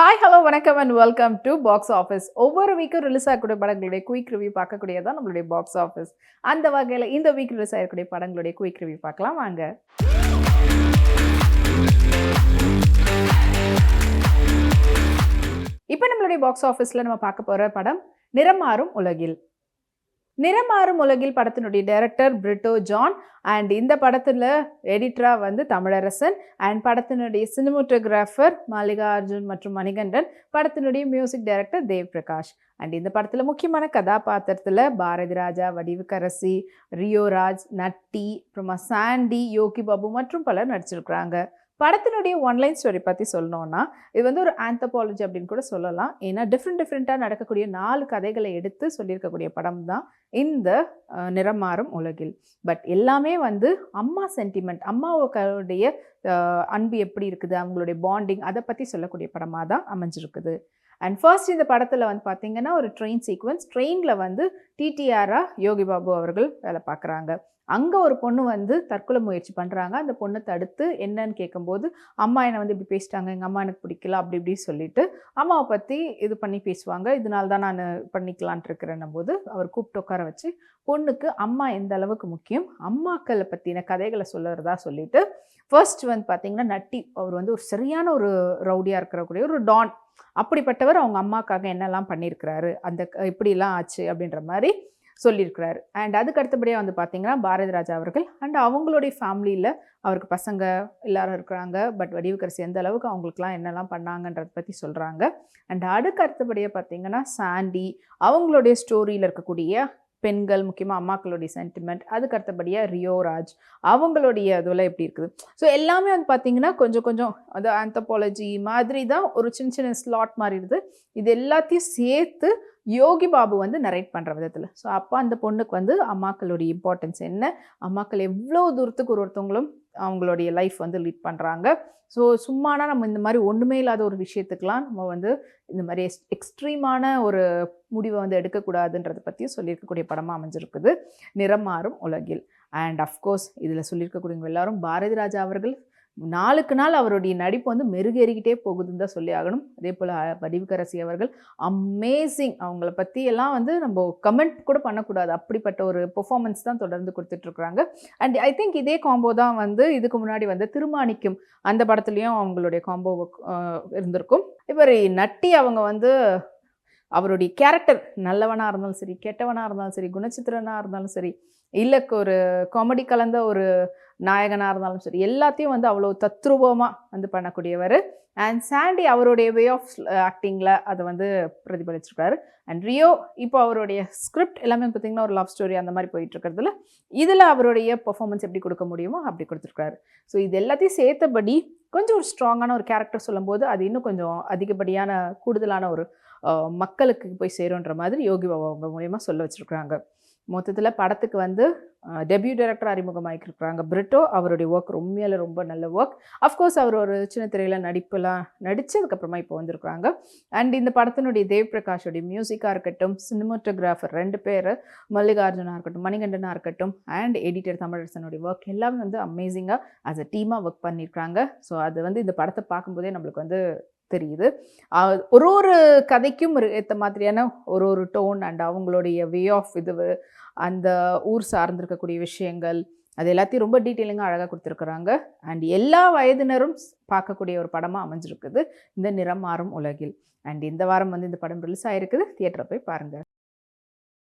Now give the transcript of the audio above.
Hi hello வணக்கம் and welcome to box office. ஒவ்வொரு வீக்கும் release ஆகக்கூடிய படங்களுடைய குயிக் ரிவ்யூ பார்க்கக்கூடியதான் நம்மளுடைய பாக்ஸ் ஆஃபீஸ். அந்த வகையில் இந்த வீக் ரிலீஸ் ஆகக்கூடிய படங்களுடைய குயிக் ரிவ்யூ பார்க்கலாம் வாங்க. இப்போ நம்மளுடைய பாக்ஸ் ஆஃபீஸில் நம்ம பார்க்க போகிற படம் நிறம் மாறும் உலகில். நிறம் மாறும் உலகில் படத்தினுடைய டைரக்டர் பிரிட்டோ ஜான் அண்ட் இந்த படத்தில் எடிட்டராக வந்து தமிழரசன் அண்ட் படத்தினுடைய சினிமோட்டோகிராஃபர் மல்லிகார்ஜுன் மற்றும் மணிகண்டன், படத்தினுடைய music director Dev Prakash. And இந்த படத்தில் முக்கியமான கதாபாத்திரத்தில் பாரதி ராஜா, வடிவுக்கரசி, ரியோராஜ், நட்டி, அப்புறமா சாண்டி, யோகி பாபு மற்றும் பலர் நடிச்சிருக்கிறாங்க. படத்தினுடைய ஒன்லைன் ஸ்டோரி பற்றி சொல்லணும்னா இது வந்து ஒரு ஆந்த்ரோபாலஜி அப்படின்னு கூட சொல்லலாம். ஏன்னா டிஃப்ரெண்ட்டாக நடக்கக்கூடிய 4 கதைகளை எடுத்து சொல்லியிருக்கக்கூடிய படம் தான் இந்த நிறம் மாறும் உலகில். பட் எல்லாமே வந்து அம்மா சென்டிமெண்ட், அம்மாவுடைய அன்பு எப்படி இருக்குது, அவங்களுடைய பாண்டிங், அதை பற்றி சொல்லக்கூடிய படமாக தான் அமைஞ்சிருக்குது. அண்ட் ஃபர்ஸ்ட் இந்த படத்தில் வந்து பார்த்திங்கன்னா ஒரு ட்ரெயின் சீக்வன்ஸ். ட்ரெயினில் வந்து டிடிஆராக யோகி பாபு அவர்கள் வேலை பார்க்குறாங்க. அங்கே ஒரு பொண்ணு வந்து தற்கொலை முயற்சி பண்ணுறாங்க. அந்த பொண்ணை தடுத்து என்னன்னு கேட்கும்போது, அம்மா என்னை வந்து இப்படி பேசிட்டாங்க, எங்கள் அம்மா எனக்கு பிடிக்கல அப்படி இப்படி சொல்லிட்டு அம்மாவை பற்றி இது பண்ணி பேசுவாங்க. இதனால தான் நான் பண்ணிக்கலான்ட்டு இருக்கிறேன்னும் போது அவர் கூப்பிட்டு உட்கார வச்சு பொண்ணுக்கு அம்மா எந்த அளவுக்கு முக்கியம், அம்மாக்களை பற்றின கதைகளை சொல்லுறதா சொல்லிட்டு ஃபர்ஸ்ட் வந்து பார்த்திங்கன்னா நட்டி அவர் வந்து ஒரு சரியான ஒரு ரவுடியாக இருக்கிறக்கூடிய ஒரு டான். அப்படிப்பட்டவர் அவங்க அம்மாக்காக என்னெல்லாம் பண்ணியிருக்கிறாரு, அந்த இப்படிலாம் ஆச்சு அப்படின்ற மாதிரி சொல்லியிருக்கிறாரு. அண்ட் அதுக்கு அடுத்தபடியாக வந்து பார்த்திங்கன்னா பாரதி ராஜா அவர்கள் அண்ட் அவங்களுடைய ஃபேமிலியில் அவருக்கு பசங்க எல்லாரும் இருக்கிறாங்க. பட் வடிவுக்கரசி எந்த அளவுக்கு அவங்களுக்குலாம் என்னெல்லாம் பண்ணாங்கன்றதை பற்றி சொல்கிறாங்க. அண்ட் அதுக்கு அடுத்தபடியாக பார்த்திங்கன்னா சாண்டி, அவங்களுடைய ஸ்டோரியில் இருக்கக்கூடிய பெண்கள், முக்கியமாக அம்மாக்களுடைய சென்டிமெண்ட். அதுக்கு அடுத்தபடியாக ரியோராஜ், அவங்களுடைய இதெல்லாம் எப்படி இருக்குது. ஸோ எல்லாமே வந்து பார்த்திங்கன்னா கொஞ்சம் அது ஆந்த்ரோபாலஜி மாதிரி தான், ஒரு சின்ன ஸ்லாட் மாதிரி இருக்குது. இது எல்லாத்தையும் சேர்த்து யோகி பாபு வந்து நரேட் பண்ணுற விதத்தில். ஸோ அப்போ அந்த பொண்ணுக்கு வந்து அம்மாக்களுடைய இம்பார்ட்டன்ஸ் என்ன, அம்மாக்கள் எவ்வளோ தூரத்துக்கு ஒருத்தவங்களும் அவங்களுடைய லைஃப் வந்து லீட் பண்ணுறாங்க. ஸோ சும்மானா நம்ம இந்த மாதிரி ஒன்றுமே இல்லாத ஒரு விஷயத்துக்கெலாம் நம்ம வந்து இந்த மாதிரி எக்ஸ்ட்ரீமான ஒரு முடிவை வந்து எடுக்கக்கூடாதுன்றதை பற்றியும் சொல்லியிருக்கக்கூடிய படமாக அமைஞ்சிருக்குது நிறம் மாறும் உலகில். அண்ட் அஃப்கோர்ஸ் இதில் சொல்லியிருக்கக்கூடியவங்க எல்லாரும் பாரதி ராஜா அவர்கள் நாளுக்கு நாள் அவருடைய நடிப்பு வந்து மெருகேறிக்கிட்டே போகுதுன்னு தான் சொல்லி ஆகணும். அதே போல் வடிவுக்கரசி அவர்கள் அமேசிங். அவங்கள பற்றி எல்லாம் வந்து நம்ம கமெண்ட் கூட பண்ணக்கூடாது, அப்படிப்பட்ட ஒரு பெர்ஃபார்மன்ஸ் தான் தொடர்ந்து கொடுத்துட்ருக்குறாங்க. அண்ட் ஐ திங்க் இதே காம்போ தான் வந்து இதுக்கு முன்னாடி வந்து திருமாணிக்கம் அந்த படத்துலேயும் அவங்களுடைய காம்போ இருந்திருக்கும். இவர் நட்டி அவங்க வந்து அவருடைய கேரக்டர் நல்லவனாக இருந்தாலும் சரி, கெட்டவனாக இருந்தாலும் சரி, குணச்சித்திரனாக இருந்தாலும் சரி, இல்லை ஒரு காமெடி கலந்த ஒரு நாயகனாக இருந்தாலும் சரி, எல்லாத்தையும் வந்து அவ்வளோ தத்ரூபமாக வந்து பண்ணக்கூடியவர். அண்ட் சாண்டி அவருடைய வே ஆஃப் ஆக்டிங்கில் அதை வந்து பிரதிபலிச்சிருக்காரு. அண்ட் ரியோ இப்போ அவருடைய ஸ்கிரிப்ட் எல்லாமே பார்த்திங்கன்னா ஒரு லவ் ஸ்டோரி அந்த மாதிரி போயிட்டுருக்கிறதுல இதில் அவருடைய பெர்ஃபார்மன்ஸ் எப்படி கொடுக்க முடியுமோ அப்படி கொடுத்துருக்காரு. ஸோ இது எல்லாத்தையும் சேர்த்தபடி கொஞ்சம் ஒரு ஸ்ட்ராங்கான ஒரு கேரக்டர் சொல்லும்போது அது இன்னும் கொஞ்சம் அதிகப்படியான கூடுதலான ஒரு மக்களுக்கு போய் சேருன்ற மாதிரி யோகி பாபு அவங்க மூலயமா சொல்ல வச்சுருக்குறாங்க. மொத்தத்தில் படத்துக்கு வந்து டெபியூ டைரக்டர் அறிமுகமாகிருக்கிறாங்க பிரிட்டோ. அவருடைய ஒர்க் ரொம்ப நல்ல ஒர்க். அஃப்கோர்ஸ் அவர் ஒரு சின்ன திரையில் நடிப்பெல்லாம் நடித்ததுக்கப்புறமா இப்போ வந்திருக்கிறாங்க. அண்ட் இந்த படத்தினுடைய தேவ் பிரகாஷோடைய மியூசிக்காக இருக்கட்டும், சினிமோட்டோகிராஃபர் 2 பேர், மல்லிகார்ஜுனாக இருக்கட்டும், மணிகண்டனாக இருக்கட்டும், அண்ட் எடிட்டர் தமிழரசனுடைய ஒர்க் எல்லாமே வந்து அமேசிங்காக ஆஸ் அ டீமாக ஒர்க் பண்ணியிருக்காங்க. ஸோ அது வந்து இந்த படத்தை பார்க்கும்போதே நம்மளுக்கு வந்து தெரியுது. ஒரு கதைக்கும் ஏற்ற மாதிரியான ஒரு டோன் அண்ட் அவங்களுடைய வே ஆஃப் இது, அந்த ஊர் சார்ந்திருக்கக்கூடிய விஷயங்கள், அது எல்லாத்தையும் ரொம்ப டீட்டெயிலிங்காக அழகாக கொடுத்துருக்குறாங்க. அண்ட் எல்லா வயதினரும் பார்க்கக்கூடிய ஒரு படமாக அமைஞ்சிருக்குது இந்த நிறம் மாறும் உலகில். அண்ட் இந்த வாரம் வந்து இந்த படம் ரிலீஸ் ஆகிருக்குது. தியேட்டரை போய் பாருங்கள்.